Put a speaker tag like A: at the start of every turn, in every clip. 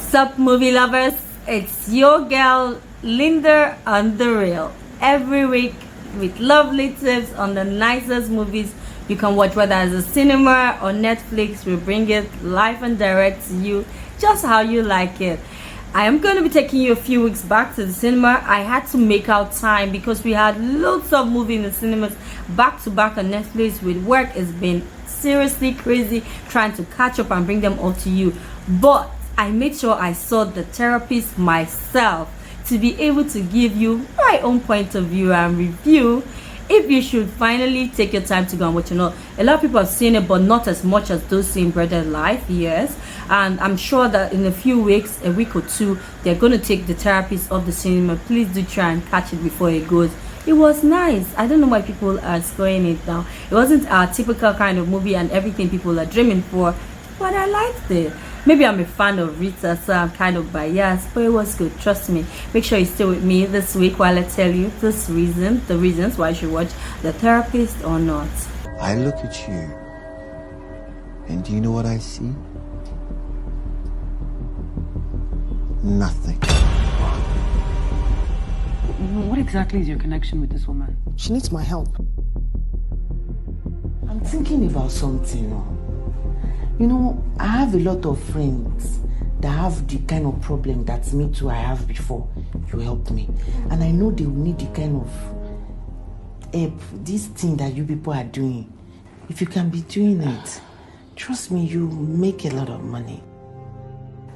A: What's up, movie lovers? It's your girl Linda on the reel. Every week with lovely tips on the nicest movies you can watch, whether it's a cinema or Netflix. We bring it live and direct to you, just how you like it. I am going to be taking you a few weeks back to the cinema. I had to make out time because we had loads of movies in the cinemas back to back on Netflix. With work, it's been seriously crazy trying to catch up and bring them all to you. But I made sure I saw The Therapist myself to be able to give you my own point of view and review if you should finally take your time to go and watch it. A lot of people have seen it, but not as much as those seeing Brother Life, yes. And I'm sure that in a few weeks, a week or two, they're going to take The Therapist off the cinema. Please do try and catch it before it goes. It was nice. I don't know why people are scoring it now. It wasn't our typical kind of movie and everything people are dreaming for, but I liked it. Maybe I'm a fan of Rita, so I'm kind of biased, but it was good. Trust me. Make sure you stay with me this week while I tell you the reasons why you should watch The Therapist or not.
B: I look at you, and do you know what I see? Nothing.
C: What exactly is your connection with this woman?
D: She needs my help. I'm thinking about something. You know, I have a lot of friends that have the kind of problem that me too I have before. You help me. And I know they will need the kind of help, this thing that you people are doing. If you can be doing it, trust me, you make a lot of money.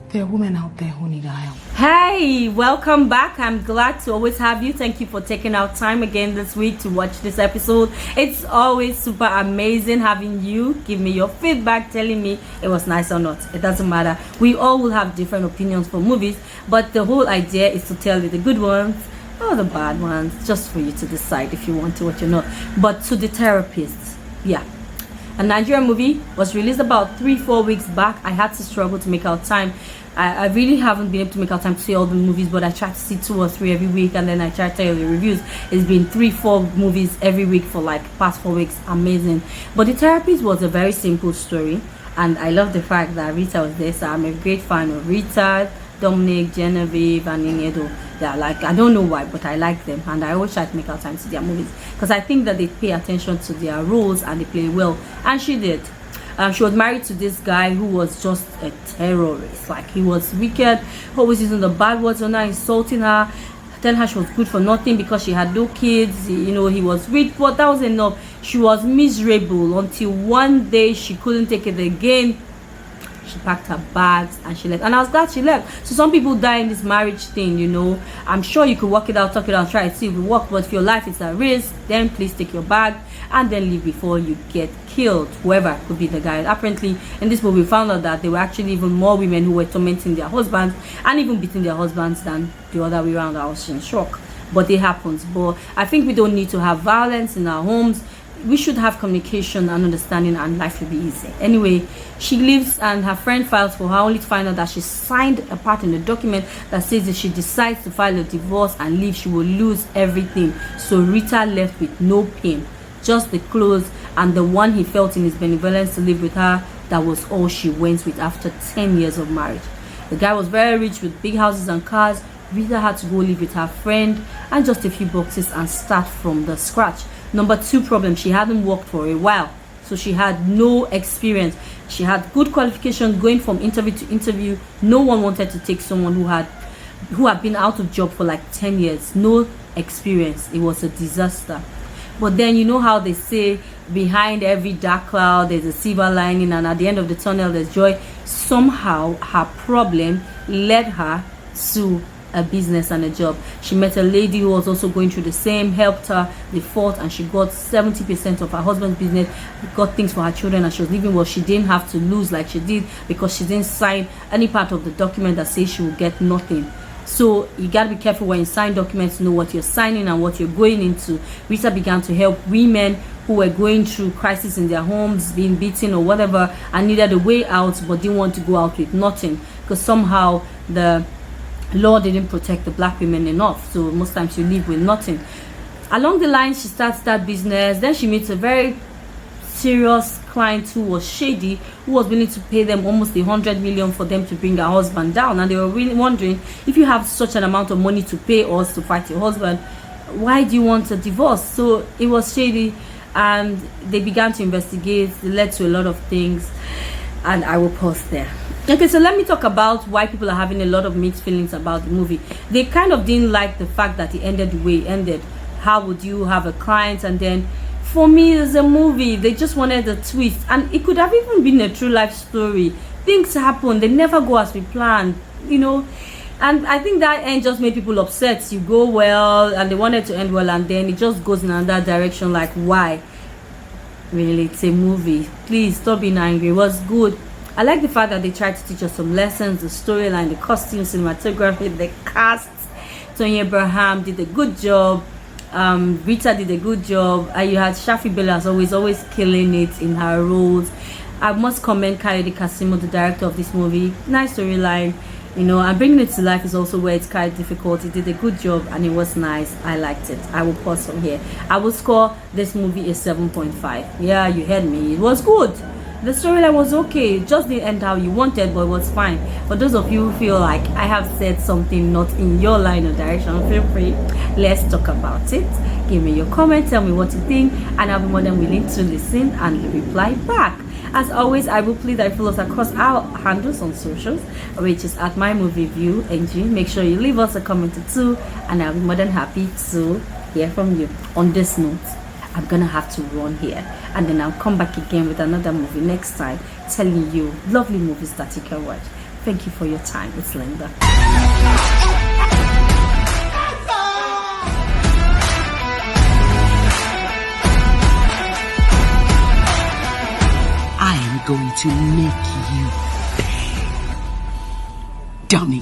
D: There are women out there who need our help.
A: Hey, welcome back. I'm glad to always have you. Thank you for taking out time again this week to watch this episode. It's always super amazing having you give me your feedback, telling me it was nice or not. It doesn't matter. We all will have different opinions for movies, but the whole idea is to tell you the good ones or the bad ones, just for you to decide if you want to watch or not. But to The Therapist, yeah. A Nigerian movie was released about 3-4 weeks back. I had to struggle to make out time. I really haven't been able to make out time to see all the movies, but I try to see 2 or 3 every week, and then I try to tell you the reviews. It's been 3-4 movies every week for like past 4 weeks. Amazing. But The Therapist was a very simple story, and I love the fact that Rita was there. So I'm a great fan of Rita, Dominic, Genevieve, and Inedo. Yeah, like, I don't know why, but I like them, and I always try to make out time to their movies because I think that they pay attention to their roles and they play well, and she did. She was married to this guy who was just a terrorist. Like, he was wicked, always using the bad words on her, insulting her, telling her she was good for nothing because she had no kids. You know, he was rich, but that was enough. She was miserable until one day she couldn't take it again. She packed her bags and she left, and I was glad she left. So some people die in this marriage thing, you know. I'm sure you could work it out, talk it out, try it, see if it works, but if your life is at risk, then please take your bag and then leave before you get killed. Whoever could be the guy. Apparently in this movie we found out that there were actually even more women who were tormenting their husbands and even beating their husbands than the other way around. I was in shock, but it happens. But I think we don't need to have violence in our homes. We should have communication and understanding, and life will be easy. Anyway, she leaves and her friend files for her, only to find out that she signed a part in the document that says if she decides to file a divorce and leave, she will lose everything. So Rita left with no pain, just the clothes and the one he felt in his benevolence to live with her. That was all she went with after 10 years of marriage. The guy was very rich with big houses and cars. Rita had to go live with her friend and just a few boxes and start from the scratch. Number 2 problem, she hadn't worked for a while, so she had no experience. She had good qualification going from interview to interview. No one wanted to take someone who had been out of job for like 10 years, no experience. It was a disaster. But then, you know how they say behind every dark cloud there's a silver lining, and at the end of the tunnel there's joy. Somehow her problem led her to a business and a job. She met a lady who was also going through the same, helped her, they fought, and she got 70% of her husband's business, got things for her children, and she was living well. She didn't have to lose like she did because she didn't sign any part of the document that says she will get nothing. So you got to be careful when you sign documents to know what you're signing and what you're going into. Rita began to help women who were going through crisis in their homes, being beaten or whatever, and needed a way out but didn't want to go out with nothing because somehow the law didn't protect the black women enough. So most times you live with nothing. Along the line, she starts that business. Then she meets a very serious client who was shady, who was willing to pay them almost 100 million for them to bring her husband down, and they were really wondering, if you have such an amount of money to pay us to fight your husband, why do you want a divorce? So it was shady, and they began to investigate. It led to a lot of things, and I will pause there. Okay, so let me talk about why people are having a lot of mixed feelings about the movie. They kind of didn't like the fact that it ended the way it ended. How would you have a client, and then for me, it's a movie. They just wanted a twist, and it could have even been a true life story. Things happen, they never go as we planned, you know. And I think that end just made people upset. You go well, and they wanted to end well, and then it just goes in another direction. Like, why? Really, it's a movie. Please stop being angry. It was good. I like the fact that they tried to teach us some lessons, the storyline, the costumes, cinematography, the cast. Toyin Abraham did a good job. Rita did a good job. You had Shafi Bello as always killing it in her roles. I must commend Kayode Kasum, the director of this movie. Nice storyline, you know, and bringing it to life is also where it's kind of difficult. He did a good job, and it was nice. I liked it. I will pause from here. I will score this movie a 7.5. Yeah, you heard me. It was good. The storyline was okay. It just didn't end how you wanted, but it was fine. For those of you who feel like I have said something not in your line of direction, feel free. Let's talk about it. Give me your comment. Tell me what you think, and I'll be more than willing to listen and reply back. As always, I will plead that you follow us across our handles on socials, which is at mymovieview.ng. Make sure you leave us a comment or two, and I'll be more than happy to hear from you. On this note, I'm gonna have to run here, and then I'll come back again with another movie next time, telling you lovely movies that you can watch. Thank you for your time. It's Linda.
C: I am going to make you pay, dummy.